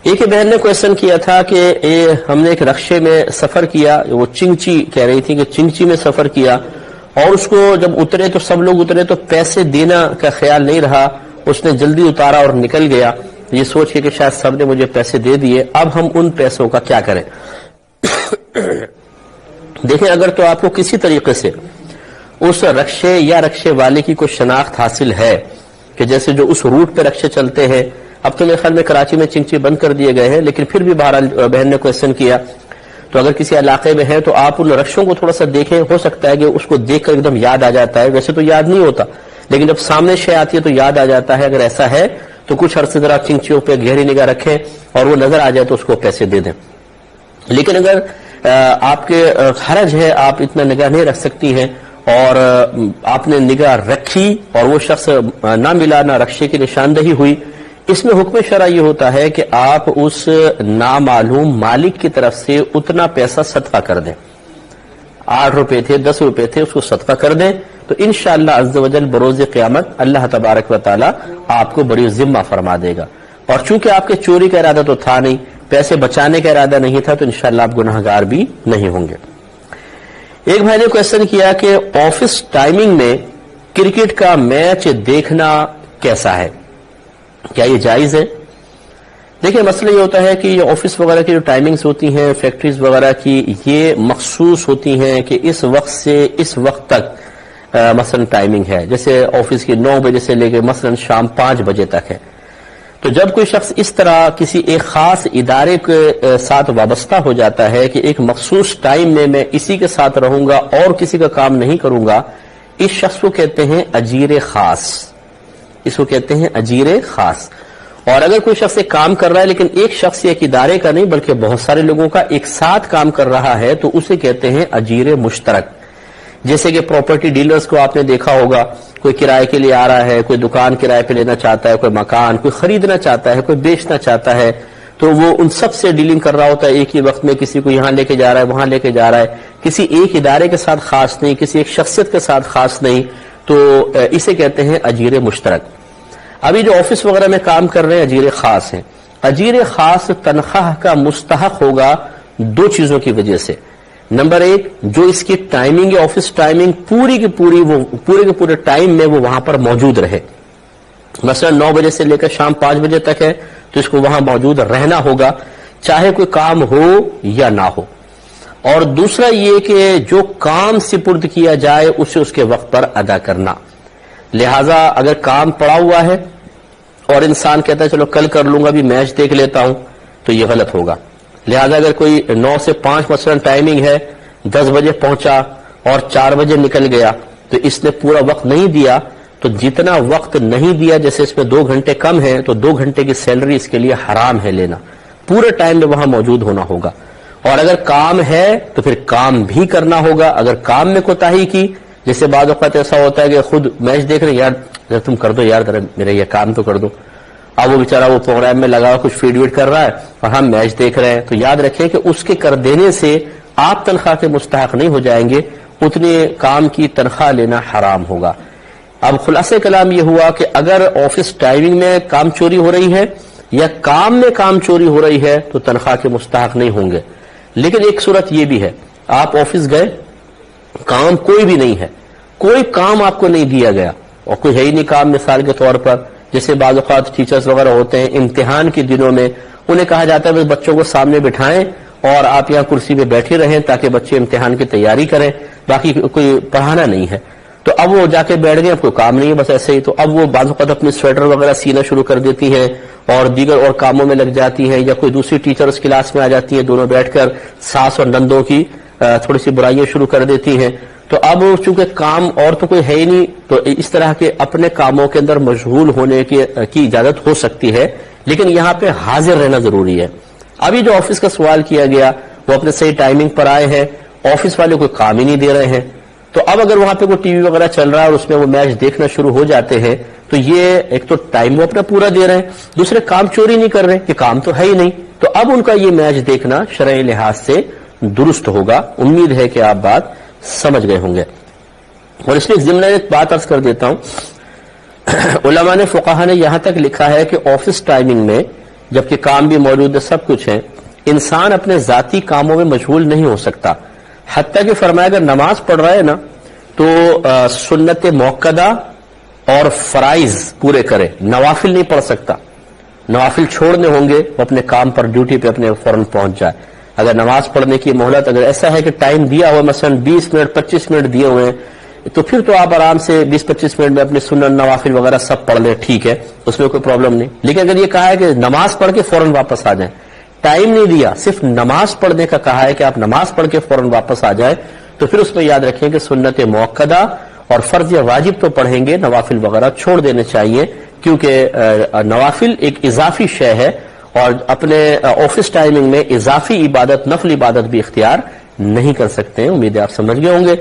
ایک بہن نے کوشچن کیا تھا کہ ہم نے ایک رکشے میں سفر کیا، وہ چنگچی کہہ رہی تھی کہ چنگچی میں سفر کیا، اور اس کو جب اترے تو سب لوگ اترے تو پیسے دینا کا خیال نہیں رہا، اس نے جلدی اتارا اور نکل گیا، یہ سوچ کے کہ شاید سب نے مجھے پیسے دے دیے، اب ہم ان پیسوں کا کیا کریں؟ دیکھیں، اگر تو آپ کو کسی طریقے سے اس رکشے یا رکشے والے کی کوئی شناخت حاصل ہے کہ جیسے جو اس روٹ پہ رکشے چلتے ہیں، اب تو میرے خیال میں کراچی میں چنگچی بند کر دیے گئے ہیں، لیکن پھر بھی بہرحال بہن نے کوشچن کیا، تو اگر کسی علاقے میں ہے تو آپ ان رکشوں کو تھوڑا سا دیکھیں، ہو سکتا ہے کہ اس کو دیکھ کر ایک دم یاد آ جاتا ہے، ویسے تو یاد نہیں ہوتا لیکن جب سامنے شے آتی ہے تو یاد آ جاتا ہے، اگر ایسا ہے تو کچھ عرصے ذرا چنگچیوں پہ گہری نگاہ رکھیں اور وہ نظر آ جائے تو اس کو پیسے دے دیں۔ لیکن اگر آپ کے حرج ہے، آپ اتنا نگاہ نہیں رکھ سکتی ہیں اور آپ نے نگاہ رکھی اور وہ شخص نہ ملا، نہ رکشے کی نشاندہی ہوئی، اس میں حکم شرع یہ ہوتا ہے کہ آپ اس نامعلوم مالک کی طرف سے اتنا پیسہ صدقہ کر دیں، 8 روپے تھے، 10 روپے تھے، اس کو صدقہ کر دیں، تو انشاءاللہ عز و جل بروز قیامت اللہ تبارک و تعالی آپ کو بڑی ذمہ فرما دے گا۔ اور چونکہ آپ کے چوری کا ارادہ تو تھا نہیں، پیسے بچانے کا ارادہ نہیں تھا، تو انشاءاللہ آپ گناہگار بھی نہیں ہوں گے۔ ایک بھائی نے کوشچن کیا کہ آفس ٹائمنگ میں کرکٹ کا میچ دیکھنا کیسا ہے، کیا یہ جائز ہے؟ دیکھیں، مسئلہ یہ ہوتا ہے کہ یہ آفس وغیرہ کی جو ٹائمنگز ہوتی ہیں، فیکٹریز وغیرہ کی، یہ مخصوص ہوتی ہیں کہ اس وقت سے اس وقت تک مثلا ٹائمنگ ہے، جیسے آفس کی 9 بجے سے لے کے مثلا شام 5 بجے تک ہے۔ تو جب کوئی شخص اس طرح کسی ایک خاص ادارے کے ساتھ وابستہ ہو جاتا ہے کہ ایک مخصوص ٹائم میں میں اسی کے ساتھ رہوں گا اور کسی کا کام نہیں کروں گا، اس شخص کو کہتے ہیں اجیر خاص، اس کو کہتے ہیں اجیر خاص۔ اور اگر کوئی شخص ایک کام کر رہا ہے لیکن ایک شخص ایک ادارے کا نہیں بلکہ بہت سارے لوگوں کا ایک ساتھ کام کر رہا ہے، تو اسے کہتے ہیں اجیر مشترک۔ جیسے کہ پراپرٹی ڈیلرز کو آپ نے دیکھا ہوگا، کوئی کرائے کے لیے آ رہا ہے، کوئی دکان کرائے پہ لینا چاہتا ہے، کوئی مکان کوئی خریدنا چاہتا ہے، کوئی بیچنا چاہتا ہے، تو وہ ان سب سے ڈیلنگ کر رہا ہوتا ہے ایک ہی وقت میں، کسی کو یہاں لے کے جا رہا ہے، وہاں لے کے جا رہا ہے، کسی ایک ادارے کے ساتھ خاص نہیں، کسی ایک شخصیت کے ساتھ خاص نہیں، تو اسے کہتے ہیں اجیر مشترک۔ ابھی جو آفس وغیرہ میں کام کر رہے ہیں اجیر خاص ہیں، اجیر خاص تنخواہ کا مستحق ہوگا 2 چیزوں کی وجہ سے۔ نمبر 1، جو اس کی ٹائمنگ ہے، آفس ٹائمنگ پوری کی پوری، وہ پورے کے پورے ٹائم میں وہ وہاں پر موجود رہے، مثلا 9 بجے سے لے کر شام 5 بجے تک ہے تو اس کو وہاں موجود رہنا ہوگا، چاہے کوئی کام ہو یا نہ ہو۔ اور دوسرا یہ کہ جو کام سپرد کیا جائے اسے اس کے وقت پر ادا کرنا۔ لہذا اگر کام پڑا ہوا ہے اور انسان کہتا ہے چلو کل کر لوں گا، بھی میچ دیکھ لیتا ہوں، تو یہ غلط ہوگا۔ لہذا اگر کوئی 9 سے 5 مثلا ٹائمنگ ہے، 10 بجے پہنچا اور 4 بجے نکل گیا، تو اس نے پورا وقت نہیں دیا، تو جتنا وقت نہیں دیا، جیسے اس میں 2 گھنٹے کم ہیں تو 2 گھنٹے کی سیلری اس کے لیے حرام ہے لینا، پورے ٹائم میں وہاں موجود ہونا ہوگا۔ اور اگر کام ہے تو پھر کام بھی کرنا ہوگا۔ اگر کام میں کوتاہی کی، جیسے بعض اوقات ایسا ہوتا ہے کہ خود میچ دیکھ رہے ہیں، یار تم کر دو یار، میرا یہ کام تو کر دو، اب وہ بیچارہ وہ پروگرام میں لگا کچھ فیڈ ویڈ کر رہا ہے اور ہم میچ دیکھ رہے ہیں، تو یاد رکھیں کہ اس کے کر دینے سے آپ تنخواہ کے مستحق نہیں ہو جائیں گے، اتنے کام کی تنخواہ لینا حرام ہوگا۔ اب خلاصہ کلام یہ ہوا کہ اگر آفس ٹائمنگ میں کام چوری ہو رہی ہے یا کام میں کام چوری ہو رہی ہے تو تنخواہ کے مستحق نہیں ہوں گے۔ لیکن ایک صورت یہ بھی ہے، آپ آفس گئے، کام کوئی بھی نہیں ہے، کوئی کام آپ کو نہیں دیا گیا اور کوئی ہے ہی نہیں کام، مثال کے طور پر جیسے بعض اوقات ٹیچرز وغیرہ ہوتے ہیں امتحان کے دنوں میں انہیں کہا جاتا ہے بس بچوں کو سامنے بٹھائیں اور آپ یہاں کرسی پہ بیٹھے رہیں تاکہ بچے امتحان کی تیاری کریں، باقی کوئی پڑھانا نہیں ہے۔ تو اب وہ جا کے بیٹھ گئے، اب کوئی کام نہیں ہے، بس ایسے ہی، تو اب وہ بعض اوقات اپنی سویٹر وغیرہ سینا شروع کر دیتی ہیں اور دیگر اور کاموں میں لگ جاتی ہیں، یا کوئی دوسری ٹیچر اس کلاس میں آ جاتی ہے، دونوں بیٹھ کر ساس اور نندوں کی تھوڑی سی برائیاں شروع کر دیتی ہیں۔ تو اب چونکہ کام اور تو کوئی ہے ہی نہیں، تو اس طرح کے اپنے کاموں کے اندر مشغول ہونے کی اجازت ہو سکتی ہے، لیکن یہاں پہ حاضر رہنا ضروری ہے۔ ابھی جو آفس کا سوال کیا گیا وہ اپنے صحیح ٹائمنگ پر آئے ہیں، آفس والے کوئی کام ہی نہیں دے رہے ہیں، تو اب اگر وہاں پہ کوئی ٹی وی وغیرہ چل رہا ہے اور اس میں وہ میچ دیکھنا شروع ہو جاتے ہیں، تو یہ ایک تو ٹائم وہ اپنا پورا دے رہے ہیں، دوسرے کام چوری نہیں کر رہے کہ کام تو ہے ہی نہیں، تو اب ان کا یہ میچ دیکھنا شرعی لحاظ سے درست ہوگا۔ امید ہے کہ آپ بات سمجھ گئے ہوں گے۔ اور اس میں ضمن ایک بات عرض کر دیتا ہوں، علماء نے، فقہاء نے یہاں تک لکھا ہے کہ آفس ٹائمنگ میں جبکہ کام بھی موجود ہے، سب کچھ ہے، انسان اپنے ذاتی کاموں میں مشغول نہیں ہو سکتا. حتیٰ کہ فرمایا اگر نماز پڑھ رہا ہے نا تو سنت موقدہ اور فرائض پورے کرے، نوافل نہیں پڑھ سکتا. نوافل چھوڑنے ہوں گے، وہ اپنے کام پر ڈیوٹی پہ اپنے فوراً پہنچ جائے. اگر نماز پڑھنے کی مہلت اگر ایسا ہے کہ ٹائم دیا ہوا، مثلا 20 منٹ 25 منٹ دیے ہوئے ہیں، تو پھر تو آپ آرام سے 20-25 منٹ میں اپنے سنن نوافل وغیرہ سب پڑھ لیں، ٹھیک ہے، اس میں کوئی پرابلم نہیں. لیکن اگر یہ کہا ہے کہ نماز پڑھ کے فوراً واپس آ جائیں، ٹائم نہیں دیا، صرف نماز پڑھنے کا کہا ہے کہ آپ نماز پڑھ کے فوراً واپس آ جائیں، تو پھر اس میں یاد رکھیں کہ سنت موقدہ اور فرض یا واجب تو پڑھیں گے، نوافل وغیرہ چھوڑ دینے چاہیے، کیونکہ نوافل ایک اضافی شے ہے اور اپنے آفس ٹائمنگ میں اضافی عبادت، نفل عبادت بھی اختیار نہیں کر سکتے ہیں. امید ہے آپ سمجھ گئے ہوں گے.